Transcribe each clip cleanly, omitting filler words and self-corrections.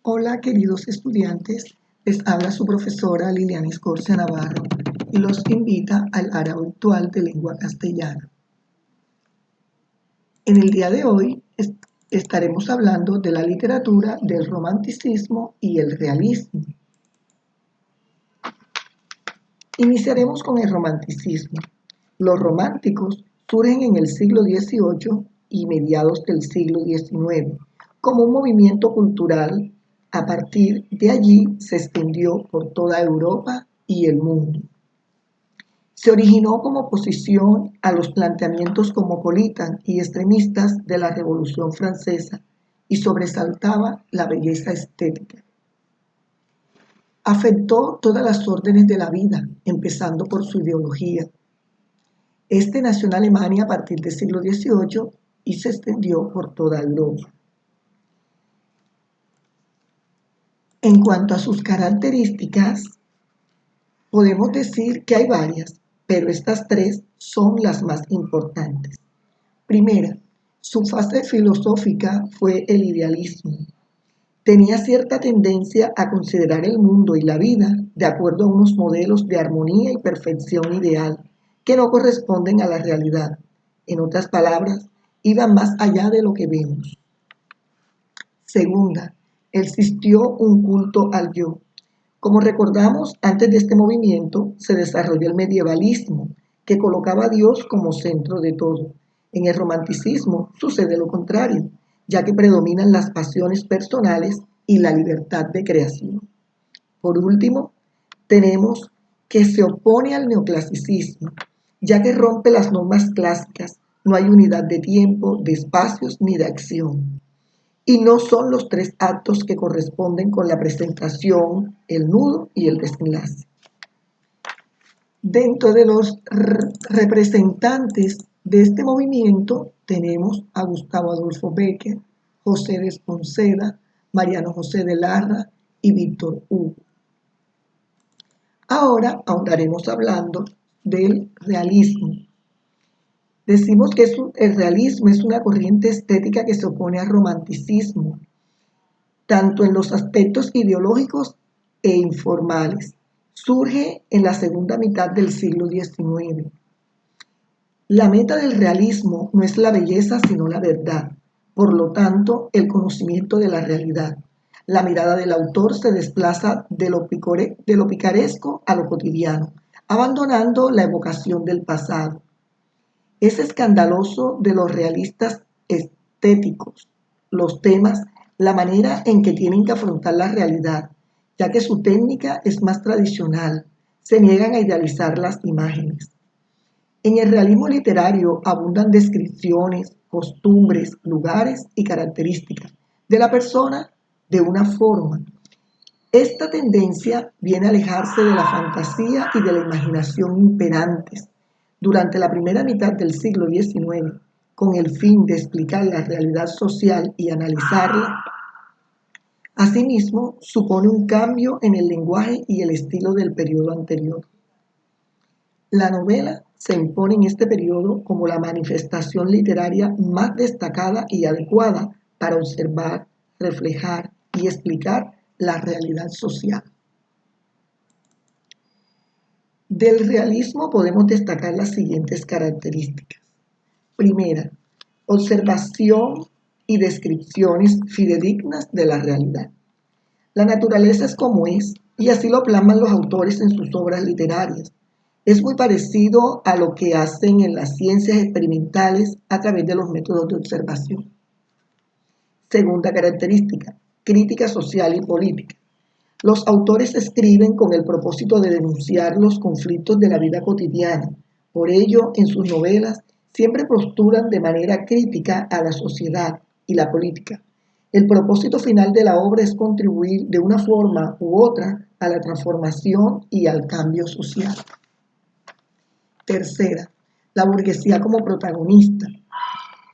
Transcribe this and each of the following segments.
Hola, queridos estudiantes, les habla su profesora Liliana Escorcia Navarro y los invita al área virtual de lengua castellana. En el día de hoy estaremos hablando de la literatura del romanticismo y el realismo. Iniciaremos con el romanticismo. Los románticos surgen en el siglo XVIII y mediados del siglo XIX como un movimiento cultural. A partir de allí se extendió por toda Europa y el mundo. Se originó como oposición a los planteamientos cosmopolitas y extremistas de la Revolución Francesa y sobresaltaba la belleza estética. Afectó todas las órdenes de la vida, empezando por su ideología. Este nació en Alemania a partir del siglo XVIII y se extendió por toda Europa. En cuanto a sus características, podemos decir que hay varias, pero estas tres son las más importantes. Primera, su fase filosófica fue el idealismo. Tenía cierta tendencia a considerar el mundo y la vida de acuerdo a unos modelos de armonía y perfección ideal que no corresponden a la realidad. En otras palabras, iban más allá de lo que vemos. Segunda, existió un culto al yo. Como recordamos, antes de este movimiento se desarrolló el medievalismo, que colocaba a Dios como centro de todo. En el romanticismo sucede lo contrario, ya que predominan las pasiones personales y la libertad de creación. Por último, tenemos que se opone al neoclasicismo, ya que rompe las normas clásicas. No hay unidad de tiempo, de espacios ni de acción. Y no son los tres actos que corresponden con la presentación, el nudo y el desenlace. Dentro de los representantes de este movimiento tenemos a Gustavo Adolfo Bécquer, José de Espronceda, Mariano José de Larra y Víctor Hugo. Ahora ahondaremos hablando del realismo. Decimos que el realismo es una corriente estética que se opone al romanticismo, tanto en los aspectos ideológicos e informales. Surge en la segunda mitad del siglo XIX. La meta del realismo no es la belleza, sino la verdad. Por lo tanto, el conocimiento de la realidad. La mirada del autor se desplaza de lo picaresco a lo cotidiano, abandonando la evocación del pasado. Es escandaloso de los realistas estéticos, los temas, la manera en que tienen que afrontar la realidad, ya que su técnica es más tradicional, se niegan a idealizar las imágenes. En el realismo literario abundan descripciones, costumbres, lugares y características de la persona de una forma. Esta tendencia viene a alejarse de la fantasía y de la imaginación imperantes durante la primera mitad del siglo XIX, con el fin de explicar la realidad social y analizarla. Asimismo, supone un cambio en el lenguaje y el estilo del periodo anterior. La novela se impone en este periodo como la manifestación literaria más destacada y adecuada para observar, reflejar y explicar la realidad social. Del realismo podemos destacar las siguientes características. Primera, observación y descripciones fidedignas de la realidad. La naturaleza es como es, y así lo plasman los autores en sus obras literarias. Es muy parecido a lo que hacen en las ciencias experimentales a través de los métodos de observación. Segunda característica, crítica social y política. Los autores escriben con el propósito de denunciar los conflictos de la vida cotidiana. Por ello, en sus novelas siempre postulan de manera crítica a la sociedad y la política. El propósito final de la obra es contribuir de una forma u otra a la transformación y al cambio social. Tercera, la burguesía como protagonista.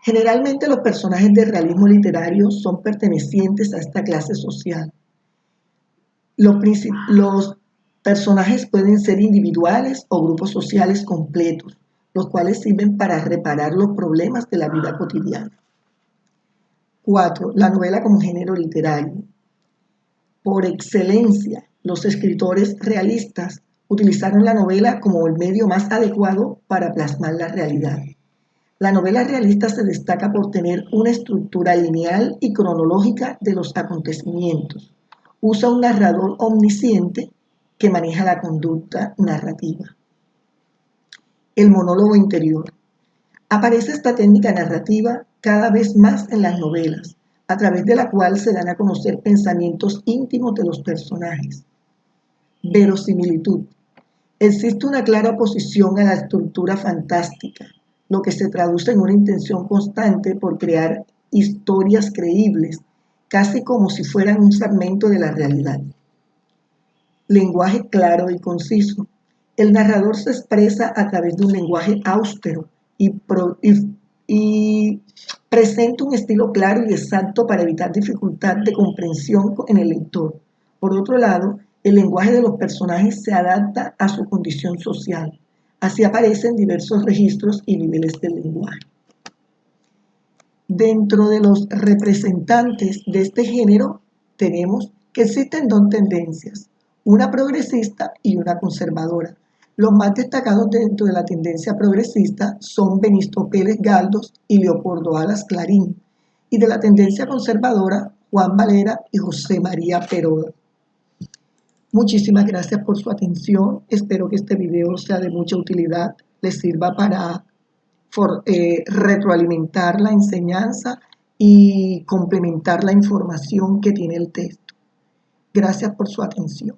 Generalmente los personajes del realismo literario son pertenecientes a esta clase social. Los personajes pueden ser individuales o grupos sociales completos, los cuales sirven para reparar los problemas de la vida cotidiana. 4. La novela como género literario. Por excelencia, los escritores realistas utilizaron la novela como el medio más adecuado para plasmar la realidad. La novela realista se destaca por tener una estructura lineal y cronológica de los acontecimientos. Usa un narrador omnisciente que maneja la conducta narrativa. El monólogo interior. Aparece esta técnica narrativa cada vez más en las novelas, a través de la cual se dan a conocer pensamientos íntimos de los personajes. Verosimilitud. Existe una clara oposición a la estructura fantástica, lo que se traduce en una intención constante por crear historias creíbles, casi como si fueran un fragmento de la realidad. Lenguaje claro y conciso. El narrador se expresa a través de un lenguaje austero y presenta un estilo claro y exacto para evitar dificultad de comprensión en el lector. Por otro lado, el lenguaje de los personajes se adapta a su condición social. Así aparecen diversos registros y niveles del lenguaje. Dentro de los representantes de este género tenemos que existen dos tendencias, una progresista y una conservadora. Los más destacados dentro de la tendencia progresista son Benito Pérez Galdós y Leopoldo Alas Clarín, y de la tendencia conservadora, Juan Valera y José María Peroda. Muchísimas gracias por su atención. Espero que este video sea de mucha utilidad, les sirva para retroalimentar la enseñanza y complementar la información que tiene el texto. Gracias por su atención.